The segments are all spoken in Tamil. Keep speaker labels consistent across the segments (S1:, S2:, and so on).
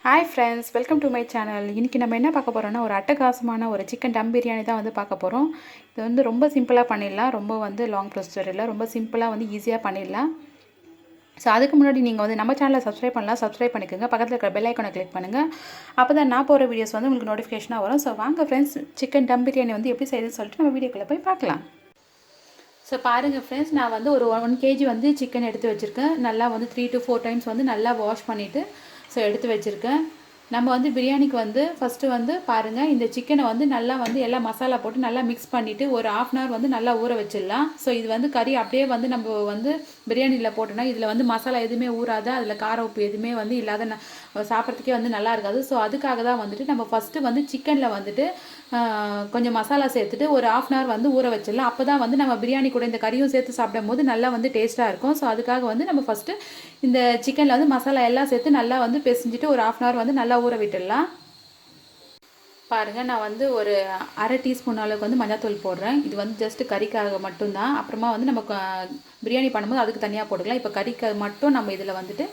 S1: Hi friends, welcome to my channel. இன்றைக்கி நம்ம என்ன பார்க்க போகிறோம்னா, ஒரு அட்டகாசமான ஒரு சிக்கன் டம் பிரியாணி தான் வந்து பார்க்க போகிறோம். இது வந்து ரொம்ப சிம்பிளாக பண்ணிடலாம். ரொம்ப வந்து லாங் ப்ரொசீஜர் இல்லை, ரொம்ப சிம்பிளாக வந்து ஈஸியாக பண்ணிடலாம். ஸோ அதுக்கு முன்னாடி நீங்கள் வந்து நம்ம சேனலை சப்ஸ்கிரைப் பண்ணலாம், சப்ஸ்கிரைப் பண்ணிக்கோங்க. பக்கத்தில் இருக்கிற பெல் ஐக்கானை கிளிக் பண்ணுங்கள். அப்போ தான் நான் போகிற வீடியோஸ் வந்து உங்களுக்கு நோட்டிஃபிகேஷனாக வரும். ஸோ வாங்க ஃப்ரெண்ட்ஸ், சிக்கன் டம் பிரியாணி வந்து எப்படி செய்யுதுன்னு சொல்லிட்டு நம்ம வீடியோக்குள்ளே போய் பார்க்கலாம். ஸோ பாருங்கள் ஃப்ரெண்ட்ஸ், நான் வந்து ஒரு 1 kg வந்து சிக்கன் எடுத்து வச்சுருக்கேன். நல்லா வந்து 3 to 4 டைம்ஸ் வந்து நல்லா வாஷ் பண்ணிவிட்டு ஸோ எடுத்து வச்சுருக்கேன். நம்ம வந்து பிரியாணிக்கு வந்து ஃபஸ்ட்டு வந்து பாருங்கள், இந்த சிக்கனை வந்து நல்லா வந்து எல்லா மசாலா போட்டு நல்லா மிக்ஸ் பண்ணிவிட்டு ஒரு 1/2 hour வந்து நல்லா ஊற வச்சிடலாம். ஸோ இது வந்து கறி அப்படியே வந்து நம்ம வந்து பிரியாணியில் போட்டோன்னா இதில் வந்து மசாலா எதுவுமே ஊறாது, அதில் கார உப்பு எதுவுமே வந்து இல்லாத சாப்பிட்றதுக்கே வந்து நல்லா இருக்காது. ஸோ அதுக்காக தான் வந்துட்டு நம்ம ஃபஸ்ட்டு வந்து சிக்கனில் வந்துட்டு கொஞ்சம் மசாலா சேர்த்துட்டு ஒரு 1/2 hour வந்து ஊற வச்சிடலாம். அப்போ தான் வந்து நம்ம பிரியாணி கூட இந்த கறியும் சேர்த்து சாப்பிடும் போது நல்லா வந்து டேஸ்ட்டாக இருக்கும். ஸோ அதுக்காக வந்து நம்ம ஃபஸ்ட்டு இந்த சிக்கனில் வந்து மசாலா எல்லாம் சேர்த்து நல்லா வந்து பிசைஞ்சிட்டு ஒரு 1/2 hour வந்து நல்லா ஊற விட்டுடலாம். பாருங்கள், நான் வந்து ஒரு 1/2 teaspoon அளவுக்கு வந்து மஞ்சள்தூள் போடுறேன். இது வந்து ஜஸ்ட்டு கறிக்காக மட்டும்தான். அப்புறமா வந்து நம்ம பிரியாணி பண்ணும்போது அதுக்கு தனியாக போட்டுக்கலாம். இப்போ கறிக்காக மட்டும் நம்ம இதில் வந்துட்டு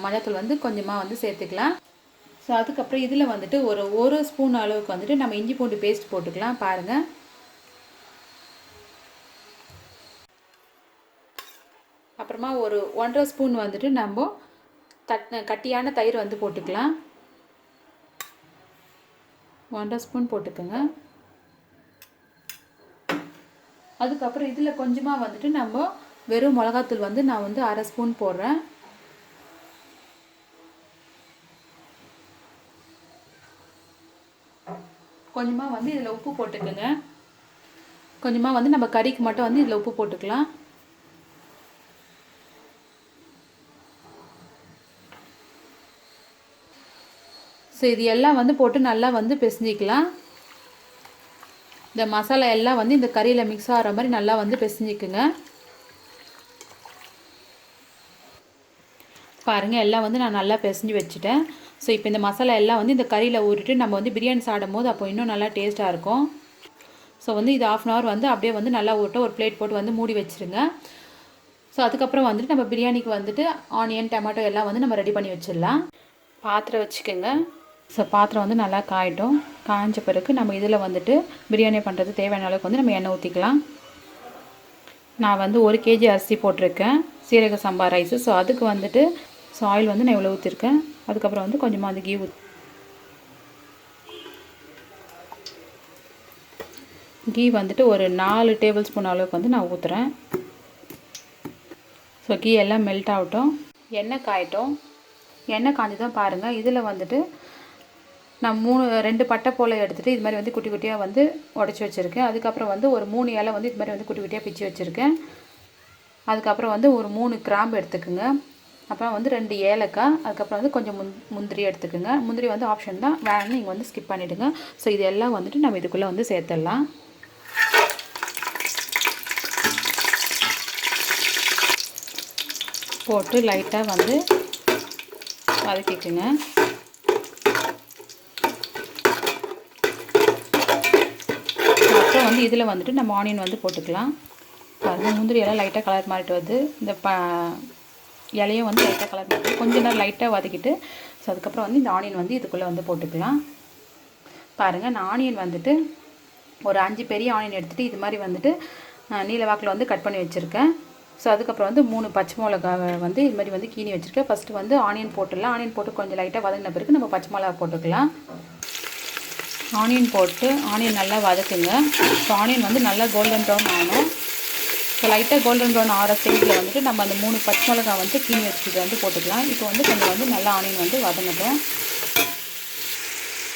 S1: மஞ்சள்தூள் வந்து கொஞ்சமாக வந்து சேர்த்துக்கலாம். ஸோ அதுக்கப்புறம் இதில் வந்துட்டு ஒரு ஸ்பூன் அளவுக்கு வந்துட்டு நம்ம இஞ்சி பூண்டு பேஸ்ட் போட்டுக்கலாம். பாருங்கள், அப்புறமா ஒரு 1.5 ஸ்பூன் வந்துட்டு நம்ம கட்டியான தயிர் வந்து போட்டுக்கலாம். 1.5 ஸ்பூன் போட்டுக்கோங்க. அதுக்கப்புறம் இதில் கொஞ்சமாக வந்துட்டு நம்ம வெறும் மிளகாத்தூள் வந்து நான் வந்து 1/2 ஸ்பூன் போடுறேன். கொஞ்சமாக வந்து இதில் உப்பு போட்டுக்கோங்க. கொஞ்சமாக வந்து நம்ம கறிக்கு மட்டும் வந்து இதில் உப்பு போட்டுக்கலாம். ஸோ இது எல்லாம் வந்து போட்டு நல்லா வந்து பிசைஞ்சிக்கலாம். இந்த மசாலா எல்லாம் வந்து இந்த கறியில் மிக்ஸ் ஆகிற மாதிரி நல்லா வந்து பிசைஞ்சிக்குங்க. பாருங்கள், எல்லாம் வந்து நான் நல்லா பிசைஞ்சு வச்சுட்டேன். ஸோ இப்போ இந்த மசாலா எல்லாம் வந்து இந்த கறியில் ஊறிட்டு நம்ம வந்து பிரியாணி சாப்பிடும் போது அப்போ இன்னும் நல்லா டேஸ்ட்டாக இருக்கும். ஸோ வந்து இது 1/2 hour வந்து அப்படியே வந்து நல்லா ஊட்ட ஒரு பிளேட் போட்டு வந்து மூடி வச்சுருங்க. ஸோ அதுக்கப்புறம் வந்துட்டு நம்ம பிரியாணிக்கு வந்துட்டு ஆனியன், டொமேட்டோ எல்லாம் வந்து நம்ம ரெடி பண்ணி வச்சிடலாம். பாத்திரம் வச்சுக்கோங்க. ஸோ பாத்திரம் வந்து நல்லா காயட்டும். காய்ஞ்ச பிறகு நம்ம இதில் வந்துட்டு பிரியாணி பண்ணுறது தேவையான அளவுக்கு வந்து நம்ம எண்ணெய் ஊற்றிக்கலாம். நான் வந்து 1 kg அரிசி போட்டிருக்கேன், சீரக சம்பா ரைஸு. ஸோ அதுக்கு வந்துட்டு ஆயில் வந்து நான் இவ்வளோ ஊற்றிருக்கேன். அதுக்கப்புறம் வந்து கொஞ்சமாக அந்த கீ வந்துட்டு ஒரு 4 டேபிள் ஸ்பூன் அளவுக்கு வந்து நான் ஊற்றுறேன். ஸோ கீ எல்லாம் மெல்ட் ஆகட்டும், எண்ணெய் காயட்டும். எண்ணெய் காஞ்சதும் பாருங்கள், இதில் வந்துட்டு நான் 2 பட்டை போல் எடுத்துகிட்டு இது மாதிரி வந்து குட்டி குட்டியாக வந்து உடச்சி வச்சுருக்கேன். அதுக்கப்புறம் வந்து ஒரு 3 இலை வந்து இது மாதிரி வந்து குட்டி குட்டியாக பிச்சு வச்சுருக்கேன். அதுக்கப்புறம் வந்து ஒரு 3 கிராம்பு எடுத்துக்கோங்க. அப்புறம் வந்து 2 ஏலக்காய். அதுக்கப்புறம் வந்து கொஞ்சம் முந்திரி எடுத்துக்கோங்க. முந்திரி வந்து ஆப்ஷன் தான், வேணும்னு நீங்கள் வந்து ஸ்கிப் பண்ணிவிடுங்க. ஸோ இது எல்லாம் வந்துட்டு நம்ம இதுக்குள்ளே வந்து சேர்த்துடலாம். போட்டு லைட்டாக வந்து வதக்கிக்குங்க. அப்புறம் வந்து இதில் வந்துட்டு நம்ம ஆனியன் வந்து போட்டுக்கலாம். பாருங்கள், முந்திரி எல்லாம் லைட்டாக கலர் மாறிட்டு வருது. இந்த இலையும் வந்து லைட்டாக கலர் மாறிட்டு கொஞ்ச நேரம் லைட்டாக வதக்கிட்டு ஸோ அதுக்கப்புறம் வந்து இந்த ஆனியன் வந்து இதுக்குள்ளே வந்து போட்டுக்கலாம். பாருங்கள், நான் ஆனியன் வந்துட்டு ஒரு 5 பெரிய ஆனியன் எடுத்துகிட்டு இது மாதிரி வந்துட்டு நீல வாக்கில் வந்து கட் பண்ணி வச்சுருக்கேன். ஸோ அதுக்கப்புறம் வந்து 3 பச்சை மிளகாவை வந்து இது மாதிரி வந்து கீனி வச்சுருக்கேன். ஃபஸ்ட்டு வந்து ஆனியன் போட்டுடலாம். ஆனியன் போட்டு கொஞ்சம் லைட்டாக வதங்கின பிறகு நம்ம பச்சை மிளகா போட்டுக்கலாம். ஆனியன் போட்டு ஆனியன் நல்லா வதக்குங்க. ஸோ ஆனியன் வந்து நல்லா கோல்டன் ப்ரௌன் ஆகணும். ஸோ லைட்டாக கோல்டன் ப்ரௌன் ஆகிற ஸ்டேஜில் வந்துட்டு நம்ம அந்த 3 பச்சை மிளகா வந்து கீனி வச்சுக்கிட்டு வந்து போட்டுக்கலாம். இப்போ வந்து கொஞ்சம் வந்து நல்லா ஆனியன் வந்து வதங்கட்டும்.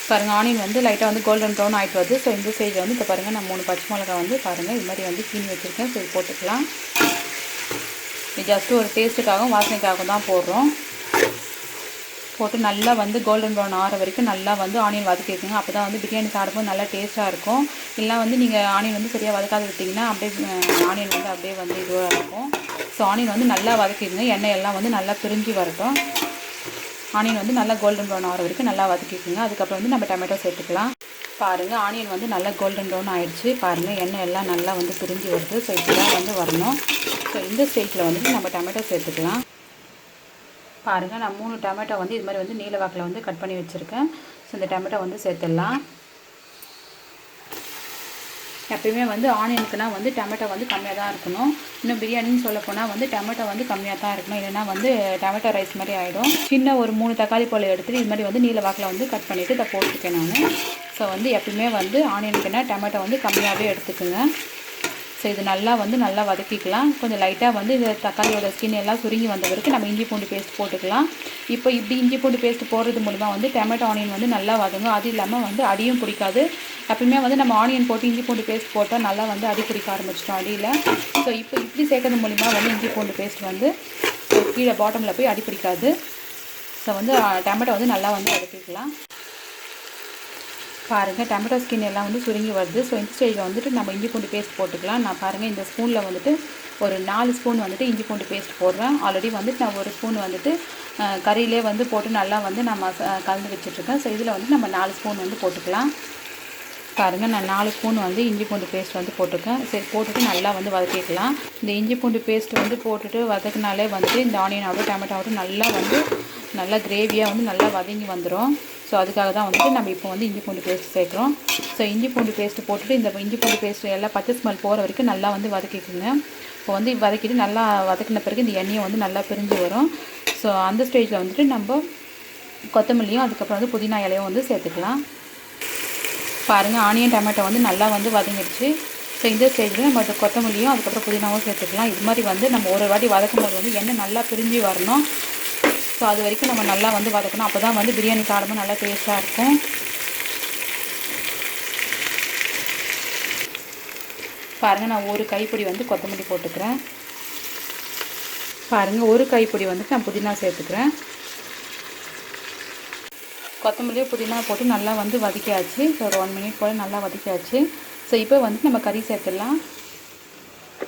S1: பாருங்கள், ஆனியன் வந்து லைட்டாக வந்து கோல்டன் ப்ரௌன் ஆகிட்டு வருது. ஸோ இந்த ஸ்டேஜில் வந்து இப்போ பாருங்கள், நான் 3 பச்சை மிளகா வந்து பாருங்கள் இது மாதிரி வந்து கீனி வச்சுருக்கேன். ஸோ இது போட்டுக்கலாம். இது ஜஸ்ட்டு ஒரு டேஸ்ட்டுக்காகவும் வாசனைக்காகவும் தான் போடுறோம். போட்டு நல்லா வந்து கோல்டன் ப்ரௌன் ஆகிற வரைக்கும் நல்லா வந்து ஆனியன் வதக்கிக்குங்க. அப்போ தான் வந்து பிரியாணி சாப்பிடும்போது நல்லா டேஸ்ட்டாக இருக்கும். இல்லை வந்து நீங்கள் ஆனியன் வந்து சரியாக வதக்காது விட்டிங்கன்னா அப்படியே ஆனியன் வந்து அப்படியே வந்து இதுவாக இருக்கும். ஸோ ஆனியன் வந்து நல்லா வதக்கிக்குங்க. எண்ணெய் எல்லாம் வந்து நல்லா பிரிஞ்சு வரட்டும். ஆனியன் வந்து நல்லா கோல்டன் ப்ரௌன் ஆகிற வரைக்கும் நல்லா வதக்கிக்குங்க. அதுக்கப்புறம் வந்து நம்ம டொமேட்டோ சேர்த்துக்கலாம். பாருங்கள், ஆனியன் வந்து நல்லா கோல்டன் ப்ரௌன் ஆகிடுச்சு. பாருங்கள், எண்ணெய் எல்லாம் நல்லா வந்து பிரிஞ்சு வருது. ஸோ இப்படி தான் வந்து வரணும். ஸோ இந்த ஸ்டேஜில் வந்துட்டு நம்ம டொமேட்டோ சேர்த்துக்கலாம். பாருங்கள், நான் 3 டொமேட்டோ வந்து இது மாதிரி வந்து நீல வாக்கில் வந்து கட் பண்ணி வச்சுருக்கேன். ஸோ இந்த டொமேட்டோ வந்து சேர்த்துடலாம். எப்பயுமே வந்து ஆனியனுக்குனா வந்து டொமேட்டோ வந்து கம்மியாக தான் இருக்கணும். இன்னும் பிரியாணின்னு சொல்ல போனால் வந்து டொமேட்டோ வந்து கம்மியாக தான் இருக்கணும், இல்லைனா வந்து டொமேட்டோ ரைஸ் மாதிரி ஆகிடும். சின்ன ஒரு 3 தக்காளி போல் எடுத்துகிட்டு இது மாதிரி வந்து நீல வாக்கில் வந்து கட் பண்ணிவிட்டு இதை போட்டுருக்கேன் நான். ஸோ வந்து எப்பயுமே வந்து ஆனியனுக்குன்னா டொமேட்டோ வந்து கம்மியாகவே எடுத்துக்குங்க. ஸோ இது நல்லா வதக்கிக்கலாம். கொஞ்சம் லைட்டாக வந்து இந்த தக்காளியோட ஸ்கின் எல்லாம் சுருங்கி வந்த வரைக்கும் நம்ம இஞ்சி பூண்டு பேஸ்ட் போட்டுக்கலாம். இப்போ இப்படி இஞ்சி பூண்டு பேஸ்ட் போடுறது மூலமாக வந்து டொமேட்டோ ஆனியன் வந்து நல்லா வதங்கும். அது இல்லாமல் வந்து அடியும் பிடிக்காது. எப்பயுமே வந்து நம்ம ஆனியன் போட்டு இஞ்சி பூண்டு பேஸ்ட் போட்டால் நல்லா வந்து அடி பிடிக்க ஆரம்பிச்சிட்டோம் அடியில். ஸோ இப்போ இப்படி சேர்க்கறது மூலிமா வந்து இஞ்சி பூண்டு பேஸ்ட் வந்து கீழே பாட்டமில் போய் அடி பிடிக்காது. ஸோ வந்து டொமேட்டோ வந்து நல்லா வந்து வதக்கிக்கலாம். பாருங்கள், டொமேட்டோ ஸ்கின் எல்லாம் வந்து சுருங்கி வருது. ஸோ இந்த ஸ்டேஜில் வந்துட்டு நம்ம இஞ்சி பூண்டு பேஸ்ட் போட்டுக்கலாம். நான் பாருங்கள் இந்த ஸ்பூனில் வந்துட்டு ஒரு 4 ஸ்பூன் வந்துட்டு இஞ்சி பூண்டு பேஸ்ட் போடுறேன். ஆல்ரெடி வந்துட்டு நான் ஒரு ஸ்பூன் வந்துட்டு கறியிலே வந்து போட்டு நல்லா வந்து நம்ம கலந்து வச்சுட்ருக்கேன். ஸோ இதில் வந்து நம்ம 4 ஸ்பூன் வந்து போட்டுக்கலாம். பாருங்கள், நான் 4 ஸ்பூன் வந்து இஞ்சி பூண்டு பேஸ்ட் வந்து போட்டிருக்கேன். சரி, போட்டுட்டு நல்லா வந்து வதக்கிக்கலாம். இந்த இஞ்சி பூண்டு பேஸ்ட் வந்து போட்டுட்டு வதக்கினாலே வந்துட்டு இந்த ஆனியன் ஆகட்டும் டொமேட்டோ ஆகட்டும் நல்லா கிரேவியாக வந்து நல்லா வதங்கி வந்துடும். ஸோ அதுக்காக தான் வந்துட்டு நம்ம இப்போ வந்து இஞ்சி பூண்டு பேஸ்ட் சேர்க்குறோம். ஸோ இஞ்சி பூண்டு பேஸ்ட்டு போட்டுட்டு இந்த இஞ்சி பூண்டு பேஸ்ட் எல்லாம் பச்சை ஸ்மெல் போகிற வரைக்கும் நல்லா வந்து வதக்கிக்குங்க. இப்போ வந்து வதக்கிட்டு நல்லா வதக்கின பிறகு இந்த எண்ணெயை வந்து நல்லா பிரிஞ்சு வரும். ஸோ அந்த ஸ்டேஜில் வந்துட்டு நம்ம கொத்தமல்லியும் அதுக்கப்புறம் வந்து புதினா இலையும் வந்து சேர்த்துக்கலாம். பாருங்கள், ஆனியன் டொமேட்டோ வந்து நல்லா வந்து வதங்கிடுச்சு. ஸோ இந்த ஸ்டேஜில் நம்ம கொத்தமல்லியும் அதுக்கப்புறம் புதினாவும் சேர்த்துக்கலாம். இது மாதிரி வந்து நம்ம ஒரு வாட்டி வதக்கும் போது வந்து எண்ணெய் நல்லா பிரிஞ்சு வரணும். ஸோ அது வரைக்கும் நம்ம நல்லா வந்து வதக்கணும். அப்போ தான் வந்து பிரியாணி சாப்பிடும்போது நல்லா டேஸ்ட்டாக இருக்கும். பாருங்கள், நான் ஒரு கைப்பிடி வந்து கொத்தமல்லி போட்டுக்கிறேன். பாருங்கள், ஒரு கைப்பிடி வந்துட்டு நான் புதினா சேர்த்துக்கிறேன். கொத்தமல்லியும் புதினா போட்டு நல்லா வந்து வதக்கியாச்சு. ஸோ ஒரு 1 மினிட் போல் நல்லா வதக்கியாச்சு. ஸோ இப்போ வந்து நம்ம கறி சேர்த்துடலாம்.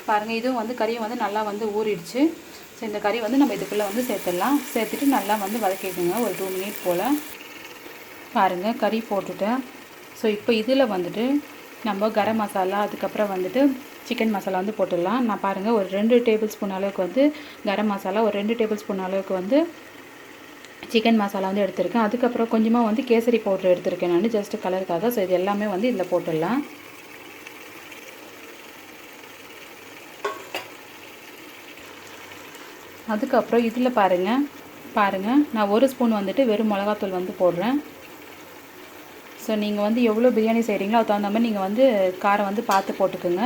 S1: பாருங்கள், இதுவும் வந்து கறியை வந்து நல்லா வந்து ஊறிடுச்சு. ஸோ இந்த கறி வந்து நம்ம இதுக்குள்ளே வந்து சேர்த்துடலாம். சேர்த்துட்டு நல்லா வந்து வதக்கிக்கோங்க ஒரு 2 மினிட் போல். பாருங்கள், கறி போட்டுட்டேன். ஸோ இப்போ இதில் வந்துட்டு நம்ம கரம் மசாலா அதுக்கப்புறம் வந்துட்டு சிக்கன் மசாலா வந்து போட்டுடலாம். நான் பாருங்கள் ஒரு 2 டேபிள் ஸ்பூன் அளவுக்கு வந்து கரம் மசாலா, ஒரு 2 டேபிள் ஸ்பூன் அளவுக்கு வந்து சிக்கன் மசாலா வந்து எடுத்திருக்கேன். அதுக்கப்புறம் கொஞ்சமாக வந்து கேசரி பவுட்ரு எடுத்திருக்கேன் நான் ஜஸ்ட்டு கலருக்காக. ஸோ இது எல்லாமே வந்து இதில் போட்டுடலாம். அதுக்கப்புறம் இதில் பாருங்கள் நான் 1 ஸ்பூன் வந்துட்டு வெறும் மிளகாத்தூள் வந்து போடுறேன். ஸோ நீங்கள் வந்து எவ்வளோ பிரியாணி செய்கிறீங்களோ அது தகுந்த மாதிரி நீங்கள் வந்து காரம் வந்து பார்த்து போட்டுக்கோங்க.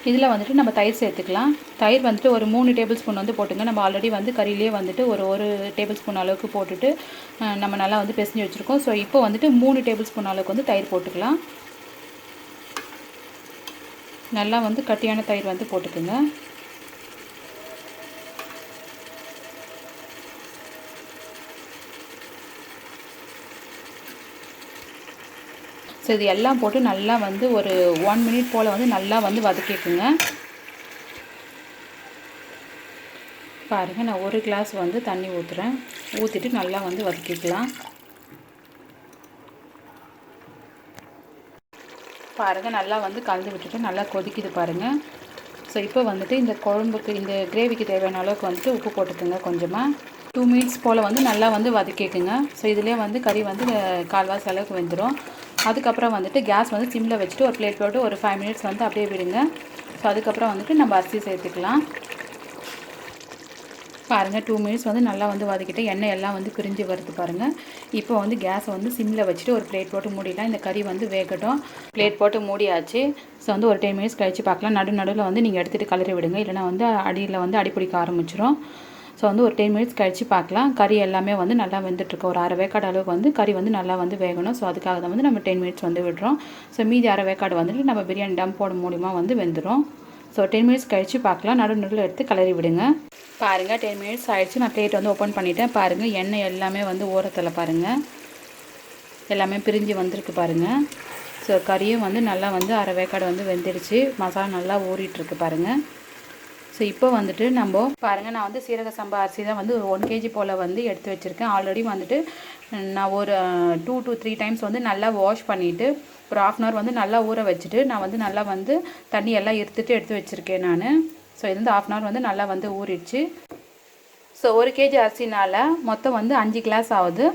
S1: இதில் வந்துட்டு நம்ம தயிர் சேர்த்துக்கலாம். தயிர் வந்துட்டு ஒரு 3 டேபிள் ஸ்பூன் வந்து போட்டுங்க. நம்ம ஆல்ரெடி வந்து கறியிலே வந்துட்டு ஒரு டேபிள் ஸ்பூன் அளவுக்கு போட்டுட்டு நம்ம நல்லா வந்து பிசைஞ்சு வச்சுருக்கோம். ஸோ இப்போ வந்துட்டு 3 டேபிள் ஸ்பூன் அளவுக்கு வந்து தயிர் போட்டுக்கலாம். நல்லா வந்து கட்டியான தயிர் வந்து போட்டுக்குங்க. ஸோ இது எல்லாம் போட்டு நல்லா வந்து ஒரு 1 மினிட் போல் வந்து நல்லா வந்து வதக்கிக்குங்க. பாருங்கள், நான் 1 கிளாஸ் வந்து தண்ணி ஊற்றுறேன். ஊற்றிட்டு நல்லா வந்து வதக்கிக்கலாம். பாருங்கள், நல்லா வந்து கலந்து விட்டுட்டு நல்லா கொதிக்குது பாருங்கள். ஸோ இப்போ வந்துட்டு இந்த குழம்புக்கு இந்த கிரேவிக்கு தேவையான அளவுக்கு வந்துட்டு உப்பு போட்டுக்கோங்க. கொஞ்சமாக 2 மினிட்ஸ் போல் வந்து நல்லா வந்து வதக்கிக்குங்க. ஸோ இதிலே வந்து கறி வந்து 1/4 அளவுக்கு வெந்துடும். அதுக்கப்புறம் வந்துட்டு கேஸ் வந்து சிம்மில் வச்சுட்டு ஒரு பிளேட் போட்டு ஒரு 5 மினிட்ஸ் வந்து அப்படியே விடுங்க. ஸோ அதுக்கப்புறம் வந்துட்டு நம்ம அரிசி சேர்த்துக்கலாம். பாருங்கள், 2 மினிட்ஸ் வந்து நல்லா வந்து வதக்கிட்டு எண்ணெய் எல்லாம் வந்து பிரிஞ்சு வருது பாருங்கள். இப்போ வந்து கேஸை வந்து சிம்மில் வச்சுட்டு ஒரு பிளேட் போட்டு மூடிடலாம். இந்த கறி வந்து வேகட்டும். பிளேட் போட்டு மூடியாச்சு. ஸோ வந்து ஒரு 10 மினிட்ஸ் கழித்து பார்க்கலாம். நடுவில் வந்து நீங்கள் எடுத்துகிட்டு கலரி விடுங்க, இல்லைனா வந்து அடியில் வந்து அடிப்பிடிக்க ஆரம்பிச்சிடும். ஸோ வந்து ஒரு 10 மினிட்ஸ் கழித்து பார்க்கலாம். கறி எல்லாமே வந்து நல்லா வெந்துட்டுருக்கு. ஒரு 1/2 வேக்காடு அளவுக்கு வந்து கறி வந்து நல்லா வந்து வேகணும். ஸோ அதுக்காக தான் வந்து நம்ம 10 மினிட்ஸ் வந்து விடுறோம். ஸோ மீதி 1/2 வேக்காடு வந்துட்டு நம்ம பிரியாணி டம் போட மூலிமா வந்து வெந்துடும். ஸோ 10 மினிட்ஸ் கழித்து பார்க்கலாம். நடுவில் எடுத்து கலரி விடுங்க. பாருங்கள், 10 மினிட்ஸ் ஆகிடுச்சு. நான் பிளேட் வந்து ஓப்பன் பண்ணிவிட்டேன். பாருங்கள், எண்ணெய் எல்லாமே வந்து ஓரத்தில் பாருங்கள் எல்லாமே பிரிஞ்சு வந்திருக்கு பாருங்கள். ஸோ கறியும் வந்து நல்லா வந்து 1/2 வேக்காடு வந்து வெந்துடுச்சு. மசாலா நல்லா ஊறிட்டுருக்கு பாருங்கள். ஸோ இப்போ வந்துட்டு நம்ம பாருங்கள், நான் வந்து சீரக சம்பா அரிசி தான் வந்து 1 kg போல் வந்து எடுத்து வச்சுருக்கேன். ஆல்ரெடி வந்துட்டு நான் ஒரு 2 to 3 டைம்ஸ் வந்து நல்லா வாஷ் பண்ணிவிட்டு ஒரு 1/2 hour வந்து நல்லா ஊற வச்சுட்டு நான் வந்து நல்லா வந்து தண்ணி எல்லாம் எடுத்து வச்சுருக்கேன் நான். ஸோ இது வந்து 1/2 hour வந்து நல்லா வந்து ஊறிடுச்சு. ஸோ 1 கேஜி அரிசினால் மொத்தம் வந்து 5 கிளாஸ் ஆகுது.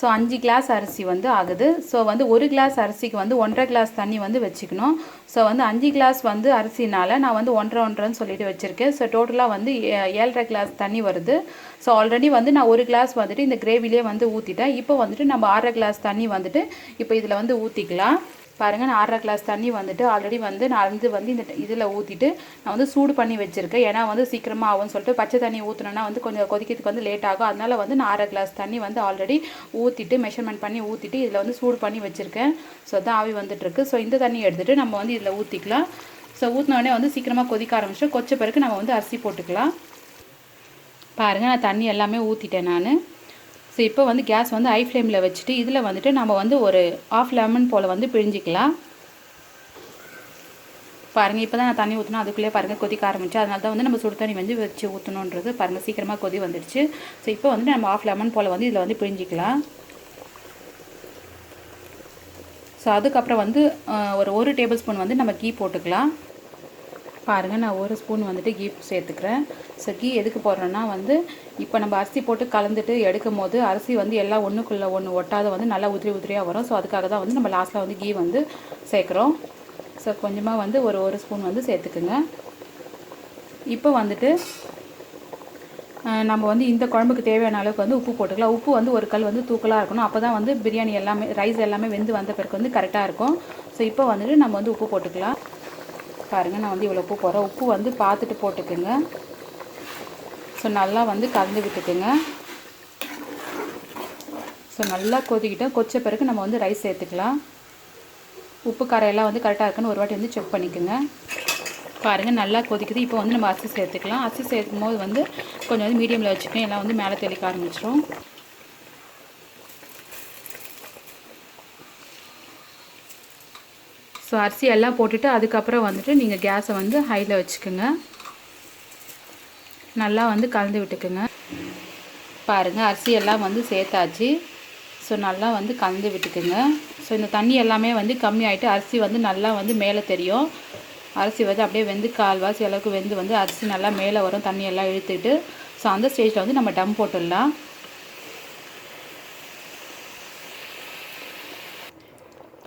S1: ஸோ 5 கிளாஸ் அரிசி வந்து ஆகுது. ஸோ வந்து 1 கிளாஸ் அரிசிக்கு வந்து 1.5 கிளாஸ் தண்ணி வந்து வச்சுக்கணும். ஸோ வந்து 5 கிளாஸ் வந்து அரிசினால் நான் வந்து 1.5 சொல்லிட்டு வச்சுருக்கேன். ஸோ டோட்டலாக வந்து 7.5 கிளாஸ் தண்ணி வருது. ஸோ ஆல்ரெடி வந்து நான் 1 கிளாஸ் வந்துட்டு இந்த கிரேவிலே வந்து ஊற்றிட்டேன். இப்போ வந்துட்டு நம்ம 6.5 கிளாஸ் தண்ணி வந்துட்டு இப்போ இதில் வந்து ஊற்றிக்கலாம். பாருங்கள், நான் 6.5 கிளாஸ் தண்ணி வந்துட்டு ஆல்ரெடி வந்து நான் வந்து இந்த இதில் ஊற்றிட்டு நான் வந்து சூடு பண்ணி வச்சுருக்கேன். ஏன்னா வந்து சீக்கிரமாக ஆகும்னு சொல்லிட்டு பச்சை தண்ணி ஊற்றினோன்னா வந்து கொஞ்சம் கொதிக்கிறதுக்கு வந்து லேட் ஆகும். அதனால் வந்து நான் 6.5 கிளாஸ் தண்ணி வந்து ஆல்ரெடி ஊற்றிட்டு மெஷர்மெண்ட் பண்ணி ஊற்றிட்டு இதில் வந்து சூடு பண்ணி வச்சுருக்கேன். ஸோ அதான் ஆவி வந்துட்டுருக்கு. ஸோ இந்த தண்ணி எடுத்துகிட்டு நம்ம வந்து இதில் ஊற்றிக்கலாம். ஸோ ஊற்றினோடனே வந்து சீக்கிரமாக கொதிக்க ஆரம்பிச்சிட்டு கொச்ச பிறகு நம்ம வந்து அரிசி போட்டுக்கலாம். பாருங்கள், நான் தண்ணி எல்லாமே ஊற்றிட்டேன் நான். ஸோ இப்போ வந்து கேஸ் வந்து ஹை ஃப்ளேமில் வச்சுட்டு இதில் வந்துட்டு நம்ம வந்து ஒரு 1/2 லெமன் போல் வந்து பிழிஞ்சிக்கலாம். பாருங்கள், இப்போ தான் நான் தண்ணி ஊற்றினா அதுக்குள்ளேயே பாருங்கள் கொதிக்க ஆரம்பிச்சு. அதனால தான் வந்து நம்ம சுடு தண்ணி வந்து வச்சு ஊற்றணுன்றது. பாருங்கள், சீக்கிரமாக கொதி வந்துடுச்சு. ஸோ இப்போ வந்து நம்ம 1/2 லெமன் போல் வந்து இதில் வந்து பிழிஞ்சிக்கலாம். ஸோ அதுக்கப்புறம் வந்து ஒரு டேபிள் ஸ்பூன் வந்து நம்ம கீ போட்டுக்கலாம். பாருங்கள், நான் 1 ஸ்பூன் வந்துட்டு கீ சேர்த்துக்கிறேன். ஸோ கீ எதுக்கு போடுறேன்னா வந்து இப்போ நம்ம அரிசி போட்டு கலந்துட்டு எடுக்கும் போது அரிசி வந்து எல்லாம் ஒன்றுக்குள்ளே ஒன்று ஒட்டாத வந்து நல்லா உதிரியாக வரும். ஸோ அதுக்காக தான் வந்து நம்ம லாஸ்ட்டில் வந்து கீ வந்து சேர்க்குறோம். ஸோ கொஞ்சமாக வந்து ஒரு ஸ்பூன் வந்து சேர்த்துக்குங்க. இப்போ வந்துட்டு நம்ம வந்து இந்த குழம்புக்கு தேவையான அளவுக்கு வந்து உப்பு போட்டுக்கலாம். உப்பு வந்து ஒரு கல் வந்து தூக்கலாக இருக்கணும். அப்போ தான் வந்து பிரியாணி எல்லாமே ரைஸ் எல்லாமே வெந்து வந்த பிறகு வந்து கரெக்டாக இருக்கும். ஸோ இப்போ வந்துட்டு நம்ம வந்து உப்பு போட்டுக்கலாம். பாருங்கள், நான் வந்து இவ்வளோ உப்பு போடுறேன். உப்பு வந்து பார்த்துட்டு போட்டுக்குங்க. ஸோ நல்லா வந்து கலந்து விட்டுக்குங்க. ஸோ நல்லா கொதிக்கிட்டோம். கொச்ச பிறகு நம்ம வந்து ரைஸ் சேர்த்துக்கலாம். உப்பு காரையெல்லாம் வந்து கரெக்டாக இருக்குன்னு ஒரு வாட்டி வந்து செக் பண்ணிக்கோங்க. பாருங்கள், நல்லா கொதிக்குது. இப்போ வந்து நம்ம அரிசி சேர்த்துக்கலாம். அரிசி சேர்க்கும் போது வந்து கொஞ்சம் வந்து மீடியமில் வச்சுக்கணும். எல்லாம் வந்து மேலே தெளிக்க ஆரம்பிச்சிடும். ஸோ அரிசி எல்லாம் போட்டுட்டு அதுக்கப்புறம் வந்துட்டு நீங்கள் கேஸை வந்து ஹையில் வச்சுக்கோங்க. நல்லா வந்து கலந்து விட்டுக்குங்க. பாருங்கள், அரிசி எல்லாம் வந்து சேர்த்தாச்சு. ஸோ நல்லா வந்து கலந்து விட்டுக்குங்க. ஸோ இந்த தண்ணி எல்லாமே வந்து கம்மியாகிட்டு அரிசி வந்து நல்லா வந்து மேலே தெரியும். அரிசி வந்து அப்படியே வெந்து கால்வாசி அளவுக்கு வெந்து வந்து அரிசி நல்லா மேலே வரும், தண்ணி எல்லாம் இழுத்துட்டு. ஸோ அந்த ஸ்டேஜில் வந்து நம்ம டம் போட்டுடலாம்.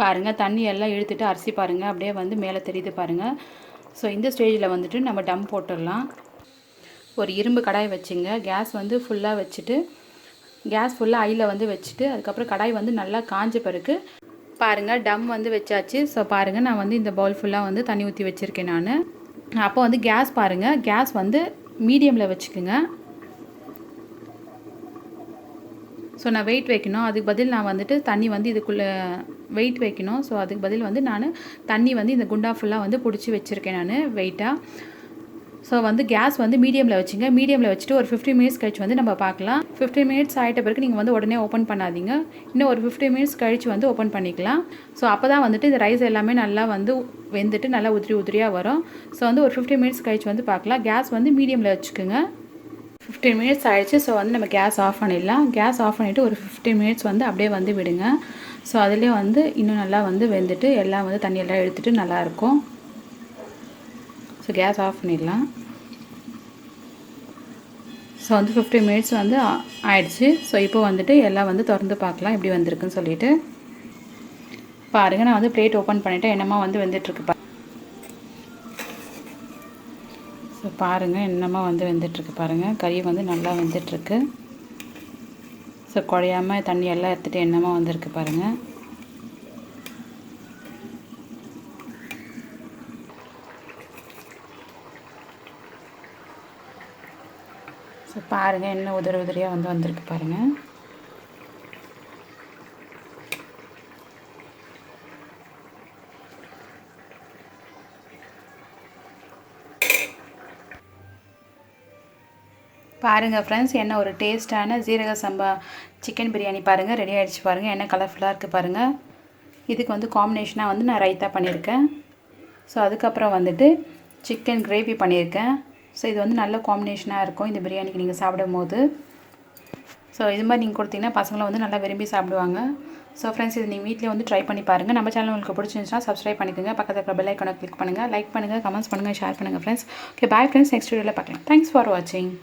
S1: பாருங்கள், தண்ணி எல்லாம் இழுத்துட்டு அரிசி பாருங்கள் அப்படியே வந்து மேலே தெரியுது பாருங்கள். ஸோ இந்த ஸ்டேஜில் வந்துட்டு நம்ம டம் போட்டுடலாம். ஒரு இரும்பு கடாய் வச்சுங்க. கேஸ் வந்து ஃபுல்லாக வச்சுட்டு கேஸ் ஃபுல்லாக ஹையில் வந்து வச்சுட்டு அதுக்கப்புறம் கடாய் வந்து நல்லா காஞ்ச பிறகு பாருங்கள் டம் வந்து வச்சாச்சு. ஸோ பாருங்கள், நான் வந்து இந்த பவுல் ஃபுல்லாக வந்து தண்ணி ஊற்றி வச்சுருக்கேன் நான். அப்போ வந்து கேஸ் பாருங்கள், கேஸ் வந்து மீடியமில் வச்சுக்கோங்க. ஸோ நான் வெயிட் வைக்கணும். அதுக்கு பதில் நான் வந்துட்டு தண்ணி வந்து இதுக்குள்ளே வெயிட் வைக்கணும். ஸோ அதுக்கு பதில் வந்து நான் தண்ணி வந்து இந்த குண்டா ஃபுல்லாக வந்து பிடிச்சி வச்சுருக்கேன் நான் வெயிட்டாக. ஸோ வந்து கேஸ் வந்து மீடியமில் வச்சுங்க. மீடியமில் வச்சுட்டு ஒரு 15 மினிட்ஸ் கழிச்சு வந்து நம்ம பார்க்கலாம். 15 மினிட்ஸ் ஆகிட்ட பிறகு நீங்கள் வந்து உடனே ஓப்பன் பண்ணாதீங்க. இன்னும் ஒரு 15 மினிட்ஸ் கழிச்சு வந்து ஓப்பன் பண்ணிக்கலாம். ஸோ அப்போ தான் வந்துட்டு இந்த ரைஸ் எல்லாமே நல்லா வந்து வெந்துட்டு நல்லா உதிரியாக வரும். ஸோ வந்து ஒரு 15 மினிட்ஸ் கழிச்சு வந்து பார்க்கலாம். கேஸ் வந்து மீடியமில் வச்சுக்கோங்க. 15 மினிட்ஸ் ஆகிடுச்சு. ஸோ வந்து நம்ம கேஸ் ஆஃப் பண்ணிடலாம். கேஸ் ஆஃப் பண்ணிவிட்டு ஒரு 15 மினிட்ஸ் வந்து அப்படியே வந்து விடுங்க. ஸோ அதிலே வந்து இன்னும் நல்லா வந்து வெந்துட்டு எல்லாம் வந்து தண்ணியெல்லாம் எடுத்துகிட்டு நல்லாயிருக்கும். ஸோ கேஸ் ஆஃப் பண்ணிடலாம். ஸோ வந்து 15 மினிட்ஸ் வந்து ஆயிடுச்சு. ஸோ இப்போ வந்துட்டு எல்லாம் வந்து திறந்து பார்க்கலாம் எப்படி வந்திருக்குன்னு சொல்லிட்டு. பாருங்கள், நான் வந்து பிளேட் ஓப்பன் பண்ணிவிட்டேன். என்னமா வந்து வெந்துட்டுருக்கு. ஸோ பாருங்கள், என்னமா வந்து வெந்துட்டுருக்கு பாருங்கள். கறி வந்து நல்லா வெந்துட்டுருக்கு. ஸோ குழையாமல் தண்ணி எல்லாம் எடுத்துகிட்டு என்னமா வந்திருக்கு பாருங்கள். ஸோ பாருங்கள், என்ன உதிரியாக வந்து வந்திருக்கு பாருங்கள். பாருங்கள் ஃப்ரெண்ட்ஸ், என்ன ஒரு டேஸ்ட்டான ஜீரக சம்பா சிக்கன் பிரியாணி பாருங்கள் ரெடி ஆகிடுச்சு பாருங்கள். என்ன கலர்ஃபுல்லாக இருக்குது பாருங்கள். இதுக்கு வந்து காம்பினேஷனாக வந்து நான் ரைத்தா பண்ணியிருக்கேன். ஸோ அதுக்கப்புறம் வந்துட்டு சிக்கன் கிரேவி பண்ணியிருக்கேன். ஸோ இது வந்து நல்ல காம்பினேஷனாக இருக்கும் இந்த பிரியாணிக்கு நீங்கள் சாப்பிடும் போது. ஸோ இது மாதிரி நீங்கள் கொடுத்தீங்கன்னா பசங்களும் வந்து நல்லா விரும்பி சாப்பிடுவாங்க. ஸோ ஃப்ரெண்ட்ஸ், இது நீங்கள் வீட்டில் வந்து ட்ரை பண்ணி பாருங்கள். நம்ம சேனல் உங்களுக்கு பிடிச்சிருந்துச்சுன்னா சப்ஸ்கிரைப் பண்ணிக்கோங்க. பக்கத்தில் இருக்கிற பெல் ஐக்கானை கிளிக் பண்ணுங்கள். லைக் பண்ணுங்கள், கமெண்ட்ஸ் பண்ணுங்கள், ஷேர் பண்ணுங்கள் friends. Okay, bye friends. Next வீடியோவில் பார்க்கலாம். தேங்க்ஸ் ஃபார் வாட்சிங்.